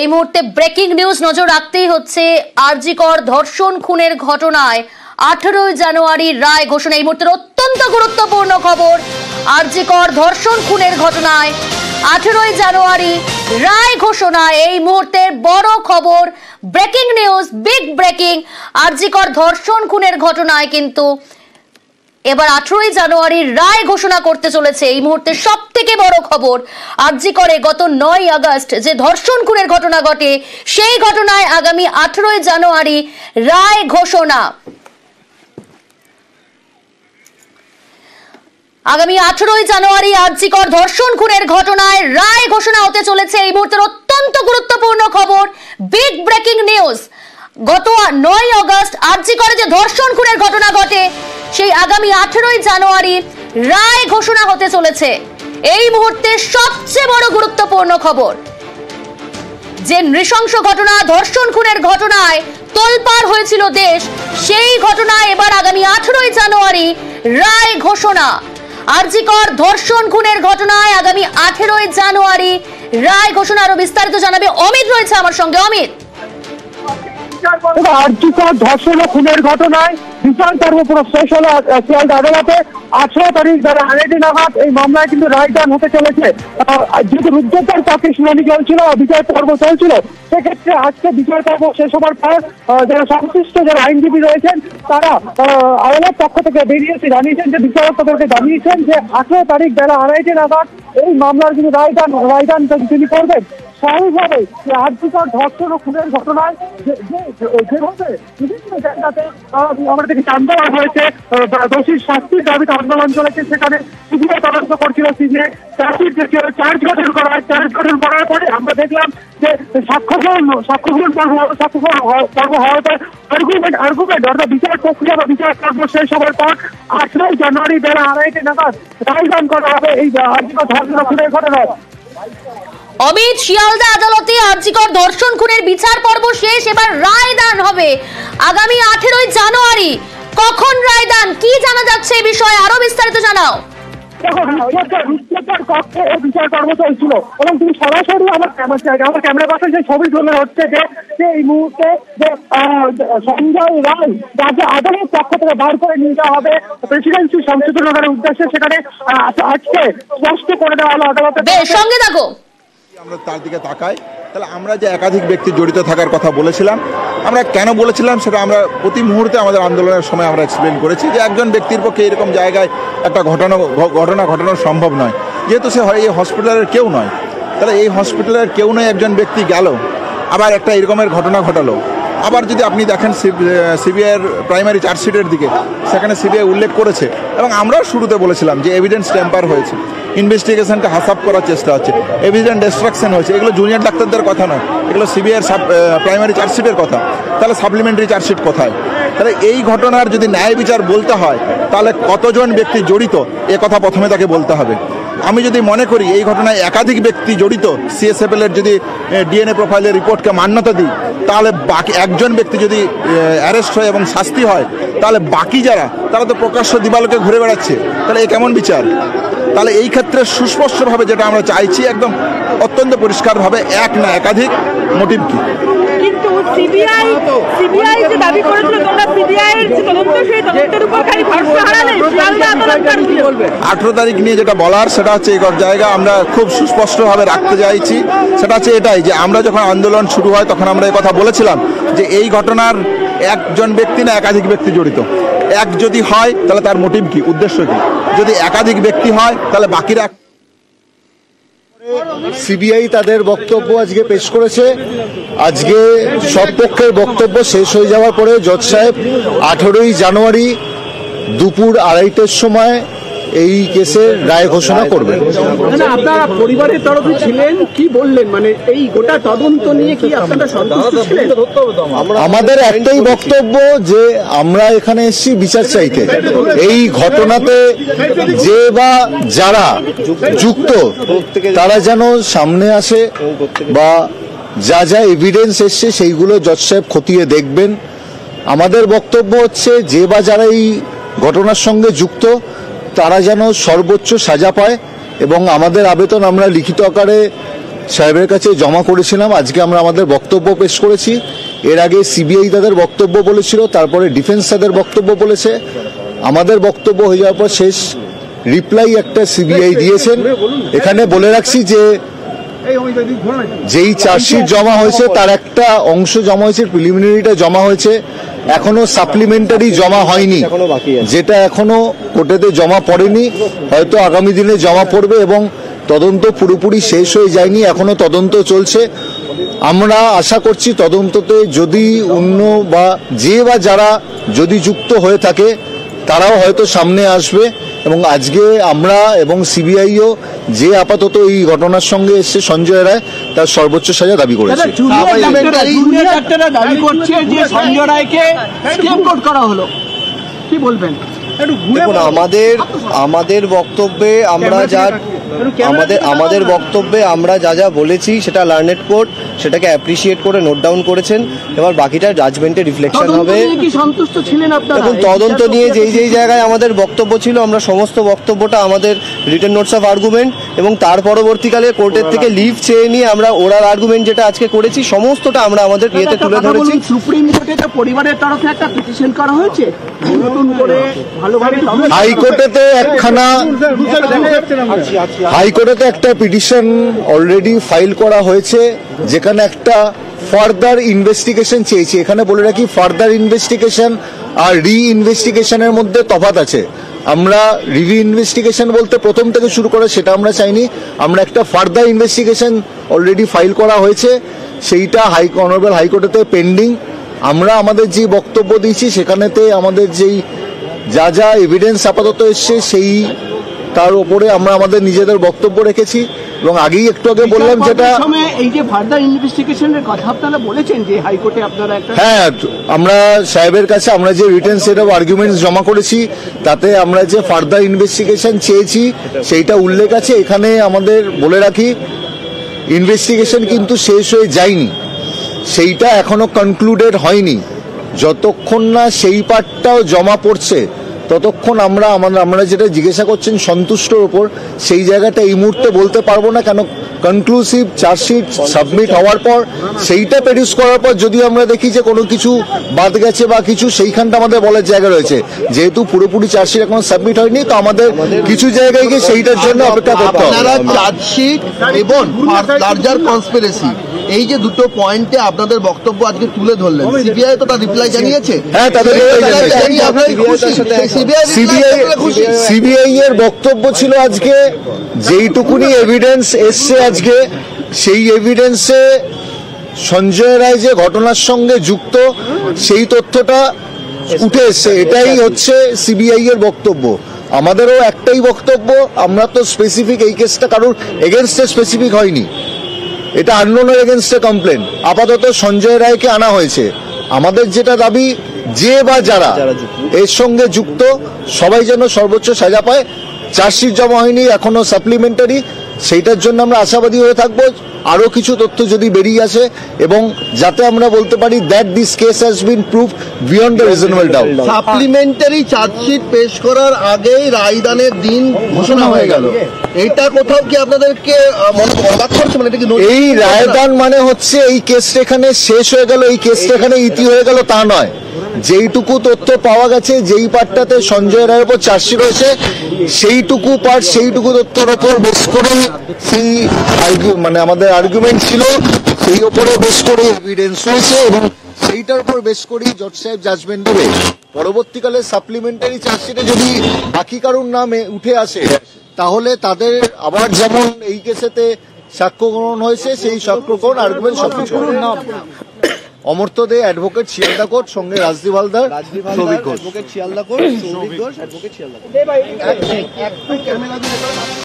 এই মুহূর্তে breaking news নজর রাখতেই হচ্ছে আরজিকর ধর্ষণ খুনের ঘটনায় 18 জানুয়ারি রায় ঘোষণা। এই মুহূর্তের অত্যন্ত গুরুত্বপূর্ণ খবর, আরজিকর ধর্ষণ খুনের ঘটনায় 18 জানুয়ারি রায় ঘোষণা। এই মুহূর্তের বড় খবর, breaking news, big breaking. RG Kar ধর্ষণ খুনের ঘটনায় কিন্তু এবার 18 জানুয়ারি রায় ঘোষণা করতে চলেছে। এই মুহূর্তে সব থেকে বড় খবর, আরজিকরে গত 9 আগস্ট যে ধর্ষণ খুনের ঘটনা ঘটে, সেই ঘটনায় আগামী 18 জানুয়ারি রায় ঘোষণা। আগামী 18 জানুয়ারি আরজিকর ধর্ষণ খুনের ঘটনায় রায় ঘোষণা হতে চলেছে। এই মুহূর্তের অত্যন্ত গুরুত্বপূর্ণ খবর, বিগ ব্রেকিং নিউজ। গত 9 আগস্ট আরজিকরে যে ধর্ষণ খুনের ঘটনা ঘটে, সেই আগামী 18 জানুয়ারি রায় ঘোষণা হতে চলেছে। এই মুহূর্তে সবচেয়ে বড় গুরুত্বপূর্ণ খবর, যে নৃশংস ঘটনা, ধর্ষণ খুনের ঘটনায় তোলপাড় হয়েছিল দেশ, সেই ঘটনায় এবার আগামী 18 জানুয়ারি রায় ঘোষণা। আরজিকর ধর্ষণ খুনের ঘটনায় আগামী 18 জানুয়ারি রায় ঘোষণা। আরো বিস্তারিত জানাবে অমিত, রয়েছে আমার সঙ্গে। অমিত, আরজিকর ধর্ষণ ও খুনের ঘটনায় বিচার পর্ব পুরো শেষ হলো শিয়ালদা আদালতে। 18 তারিখ বেলা 2:30 নাগাদ এই মামলায় কিন্তু রায়দান হতে চলেছে। যেহেতু রুদ্ধতার পক্ষে শুনানি চলছিল, বিচার পর্ব চলছিল, সেক্ষেত্রে আজকে বিচার পর্ব শেষ হবার পর যারা সংশ্লিষ্ট যারা আইনজীবী রয়েছেন, তারা আদালত পক্ষ থেকে বেরিয়েছে জানিয়েছেন, যে বিচারক তাদেরকে জানিয়েছেন যে 18 তারিখ বেলা 2:30 নাগাদ এই মামলার কিন্তু রায়দান তিনি করবেন। স্বাভাবিকভাবে আরজিকর ধর্ষণ ও খুনের ঘটনায় যেভাবে বিভিন্ন জায়গাতে আমাদের থেকে আন্দোলন হয়েছে, দোষীর শাস্তির দাবিতে আন্দোলন চলেছে, সেখানে সিবিআই তদন্ত করছিল। সিবিআই চার্জ গঠন করা হয়। চার্জ গঠন করার পরে আমরা দেখলাম যে সাক্ষ্য গ্রহণ পর্ব হওয়ার পর আর্গুমেন্ট অর্থাৎ বিচার প্রক্রিয়া বা বিচার পর্ব শেষ হওয়ার পর 18 জানুয়ারি বেলা 2:30 নাগাদ রায়দান করা হবে এই আরজিকর ধর্ষণ ও খুনের ঘটনায়। অমিত, শিয়ালদা আদালতে আরজিকর ধর্ষণ খুনের বিচার পর্ব শেষ, এবার রায়দান হবে আগামী 18 জানুয়ারি। কখন রায়দান, কি জানা যাচ্ছে এই বিষয়ে, আরো বিস্তারিত জানাও। বিচার পর্ব চলছিল এবং তুমি সরাসরি আমার ক্যামেরা পাশে যে ছবি তুলে হচ্ছে যে এই মুহূর্তে যে সঞ্জয় রায় যাকে আদালত পক্ষ থেকে বার করে নিয়ে যাওয়া হবে প্রেসিডেন্সি সংশোধনের উদ্দেশ্যে, সেখানে আজকে স্পষ্ট করে দেওয়া হলো আদালতের সঙ্গে থাকো। আমরা তার দিকে তাকাই, তাহলে আমরা যে একাধিক ব্যক্তি জড়িত থাকার কথা বলেছিলাম, আমরা কেন বলেছিলাম সেটা আমরা প্রতি মুহূর্তে আমাদের আন্দোলনের সময় আমরা এক্সপ্লেন করেছি, যে একজন ব্যক্তির পক্ষে এরকম জায়গায় একটা ঘটনা ঘটানো সম্ভব নয়, যেহেতু সে এই হসপিটালের কেউ নয়। তাহলে এই হসপিটালের কেউ নয় একজন ব্যক্তি গেল, আবার একটা এরকমের ঘটনা ঘটালো। আবার যদি আপনি দেখেন সিবিআইয়ের প্রাইমারি চার্জশিটের দিকে, সেখানে সিবিআই উল্লেখ করেছে এবং আমরাও শুরুতে বলেছিলাম যে এভিডেন্স ট্যাম্পার হয়েছে, ইনভেস্টিগেশনকে হাসাপ করার চেষ্টা হচ্ছে, এভিডেন্স ডিস্ট্রাকশন হয়েছে। এগুলো জুনিয়র ডাক্তারদের কথা নয়, এগুলো সিবিআইয়ের প্রাইমারি চার্জশিটের কথা। তাহলে সাপ্লিমেন্টারি চার্জশিট কোথায়? তাহলে এই ঘটনার যদি ন্যায় বিচার বলতে হয়, তাহলে কতজন ব্যক্তি জড়িত এ কথা প্রথমে তাকে বলতে হবে। আমি যদি মনে করি এই ঘটনায় একাধিক ব্যক্তি জড়িত, সিএসএফএল-এর যদি ডিএনএ প্রোফাইলের রিপোর্টকে মান্যতা দিই, তাহলে বাকি একজন ব্যক্তি যদি অ্যারেস্ট হয় এবং শাস্তি হয়, তাহলে বাকি যারা, তারা তো প্রকাশ্য দিবালোকে ঘুরে বেড়াচ্ছে। তাহলে এ কেমন বিচার? তাহলে এই ক্ষেত্রে সুস্পষ্টভাবে যেটা আমরা চাইছি, একদম অত্যন্ত পরিষ্কারভাবে, এক না একাধিক মোটিভ কি। কিন্তু সিবিআই যে দাবি করেছিল, তোমরা সিবিআই এর যে তদন্ত, সেই তদন্তের উপর খালি ভরসা হারালে শিয়ালদা আদালত কি বলবে? 18 তারিখ নিয়ে যেটা বলার, সেটা হচ্ছে এই জায়গা আমরা খুব সুস্পষ্টভাবে রাখতে চাইছি। সেটা হচ্ছে এটাই, যে আমরা যখন আন্দোলন শুরু হয় তখন আমরা এই কথা বলেছিলাম যে এই ঘটনার একজন ব্যক্তি না একাধিক ব্যক্তি জড়িত। এক যদি হয় তাহলে তার মোটিভ কি, উদ্দেশ্য কি? যদি একাধিক ব্যক্তি হয় তাহলে বাকিরা। সিবিআই তাদের বক্তব্য আজকে পেশ করেছে। আজকে সব পক্ষের বক্তব্য শেষ হয়ে যাওয়ার পরে জজ সাহেব 18 জানুয়ারি দুপুর 2:30টার সময় এই কেসের রায় ঘোষণা করবেন। আপনারা পরিবারের তরফে ছিলেন, কি বললেন? মানে এই গোটা তদন্ত নিয়ে কি আপনারা সন্তুষ্ট ছিলেন? আমাদের একটাই বক্তব্য, যে আমরা এখানে এসেছি বিচার চাইতে। এই ঘটনাতে যে বা যারা যুক্ত, তারা যেন সামনে আসে, বা যা যা এভিডেন্স এসছে সেইগুলো জজ সাহেব খতিয়ে দেখবেন। আমাদের বক্তব্য হচ্ছে, যে বা যারা এই ঘটনার সঙ্গে যুক্ত, তারা যেন সর্বোচ্চ সাজা পায়, এবং আমাদের আবেদন আমরা লিখিত আকারে সাহেবের কাছে জমা করেছিলাম। আজকে আমরা আমাদের বক্তব্য পেশ করেছি। এর আগে সিবিআই তাদের বক্তব্য বলেছিল, তারপরে ডিফেন্স তাদের বক্তব্য বলেছে। আমাদের বক্তব্য হয়ে যাওয়ার পর শেষ রিপ্লাই একটা সিবিআই দিয়েছেন। এখানে বলে রাখছি যে যেই চার্জশিট জমা হয়েছে তার একটা অংশ জমা হয়েছে, প্রিলিমিনারিটা জমা হয়েছে, এখনো সাপ্লিমেন্টারি জমা হয়নি, যেটা এখনো কোর্টেতে জমা পড়েনি, হয়তো আগামী দিনে জমা পড়বে এবং তদন্ত পুরোপুরি শেষ হয়ে যায়নি, এখনো তদন্ত চলছে। আমরা আশা করছি তদন্ততে যদি অন্য বা যারা যদি যুক্ত হয়ে থাকে তারাও হয়তো সামনে আসবে এবং আজকে আমরা এবং সিবিআইও যে আপাতত এই ঘটনার সঙ্গে এসছে সঞ্জয় রায় তার সর্বোচ্চ সাজা দাবি করেছে। জুনিয়র ডাক্তাররা দাবি করছে যে সঞ্জয় রায়কে স্কেপগোট করা হলো, কি বলবেন? দেখুন, আমাদের বক্তব্যে আমরা যা বলেছি সেটা লার্নেড কোর্ট সেটাকে অ্যাপ্রিসিয়েট করে নোট ডাউন করেছেন। এবার বাকিটা জাজমেন্টে রিফ্লেকশন হবে। সন্তুষ্ট ছিলেন আপনারা? দেখুন, তদন্ত নিয়ে যেই জায়গায় আমাদের বক্তব্য ছিল, আমরা সমস্ত বক্তব্যটা আমাদের রিটেন নোটস অফ আর্গুমেন্ট এবং তার পরবর্তীকালে কোর্টের থেকে লিভ চেয়ে নিয়ে আমরা ওরাল আর্গুমেন্ট যেটা আজকে করেছি সমস্তটা আমরা আমাদের ইয়েতে তুলে ধরেছি। সুপ্রিম কোর্টে তো পরিবারের তরফে একটা পিটিশন করা হয়েছে, নতুন করে হাইকোর্টেতে একটা পিটিশন অলরেডি ফাইল করা হয়েছে, যেখানে একটা ফার্দার ইনভেস্টিগেশন চেয়েছি। এখানে বলে রাখি, ফার্দার ইনভেস্টিগেশন আর রি ইনভেস্টিগেশনের মধ্যে তফাৎ আছে। আমরা রিভি ইনভেস্টিগেশন বলতে প্রথম থেকে শুরু করে সেটা আমরা চাইনি। আমরা একটা ফার্দার ইনভেস্টিগেশন অলরেডি ফাইল করা হয়েছে, সেইটা অনারেবল হাইকোর্টেতে পেন্ডিং। আমরা আমাদের যে বক্তব্য দিয়েছি সেখানেতে আমাদের যেই যা এভিডেন্স আপাতত এসছে সেই তার উপরে আমরা আমাদের নিজেদের বক্তব্য রেখেছি এবং আগেই একটু আগে বললাম যেটা এই যে ফার্দার ইনভেস্টিগেশনের কথা আপনারা বলেছেন যে হাইকোর্টে আপনারা একটা হ্যাঁ, আমরা সাহেবের কাছে আমরা যে রিটেন সেট অফ আর্গুমেন্টস জমা করেছি তাতে আমরা যে ফার্দার ইনভেস্টিগেশন চেয়েছি সেইটা উল্লেখ আছে। এখানে আমাদের বলে রাখি, ইনভেস্টিগেশন কিন্তু শেষ হয়ে যায়নি, সেইটা এখনো কনক্লুডেড হয়নি। যতক্ষণ না সেই পার্টটাও জমা পড়ছে ততক্ষণ আমরা যেটা জিজ্ঞাসা করছেন সন্তুষ্টর উপর, সেই জায়গাটা এই মুহূর্তে বলতে পারবো না। কেন, কনক্লুসিভ চার্জশিট সাবমিট হওয়ার পর সেইটা প্রডিউস করার পর যদি আমরা দেখি যে কোনো কিছু বাদ গেছে বা কিছু, সেইখানটা আমাদের বলার জায়গা রয়েছে। যেহেতু পুরোপুরি চার্জশিট এখন সাবমিট হয়নি, তো আমাদের কিছু জায়গায় গিয়ে সেইটার জন্য অপেক্ষা করতে হবে। চার্জশিট এবং লার্জার কনস্পিরেসি, এই যে দুটো পয়েন্টে আপনাদের বক্তব্য আজকে তুলে ধরলেন, সিবিআই তো তার রিপ্লাই জানিয়েছে। হ্যাঁ, সিবিআই এর বক্তব্য ছিল আজকে যেইটুকুনি এভিডেন্স এসছে আজকে, সেই এভিডেন্সে সঞ্জয় রায় যে ঘটনার সঙ্গে যুক্ত সেই তথ্যটা উঠে এসছে, এটাই হচ্ছে সিবিআই এর বক্তব্য। আমাদেরও একটাই বক্তব্য, আমরা তো স্পেসিফিক এই কেসটা কারোর এগেনস্টে স্পেসিফিক হয়নি, এটা আননোনের এগেনস্টে কমপ্লেন। আপাতত সঞ্জয় রায়কে আনা হয়েছে। আমাদের যেটা দাবি, যে বা যারা এর সঙ্গে যুক্ত সবাই যেন সর্বোচ্চ সাজা পায়। চার্জশিট জমা হয়নি, এখনো সাপ্লিমেন্টারি, সেইটার জন্য আমরা আশাবাদী হয়ে থাকবো। আরো কিছু তথ্য যদি বেরিয়ে আসে এবং যাতে আমরা বলতে পারি that this case has been proved beyond the reasonable doubt. Supplementary chargesheet পেশ করার আগেই রায়দানের দিন ঘোষণা হয়ে গেল, এইটা কোথাও কি আপনাদেরকে অবাক করছে? মানে এই রায়দান মানে হচ্ছে এই কেসটা এখানে শেষ হয়ে গেল, এই কেসটা এখানে ইতি হয়ে গেল তা নয়। যেইটুকু তথ্য পাওয়া গেছে, যেই পার্টটাতে সঞ্জয় রায়ের উপর চার্জশিট হয়েছে, সেইটুকু পার্ট সেইটুকু তথ্যের উপর বেস করে সেই মানে আমাদের আর্গুমেন্ট ছিল, সেই উপরে বেস করে এভিডেন্স হয়েছে এবং সেইটার উপর বেস করেই জজ সাহেব জাজমেন্ট দেবে। পরবর্তীকালে সাপ্লিমেন্টারি চার্জশিটে যদি বাকি কারোর নামে উঠে আসে তাহলে তাদের আবার যেমন এই কেসেতে সাক্ষ্য গ্রহণ হয়েছে সেই সাক্ষ্য গ্রহণ আর্গুমেন্ট সবকিছু। অমর্ত্য দে, অ্যাডভোকেট, শিয়ালদা কোর্ট, সঙ্গে রাজদীপ হালদার, সৌভিক ঘোষ।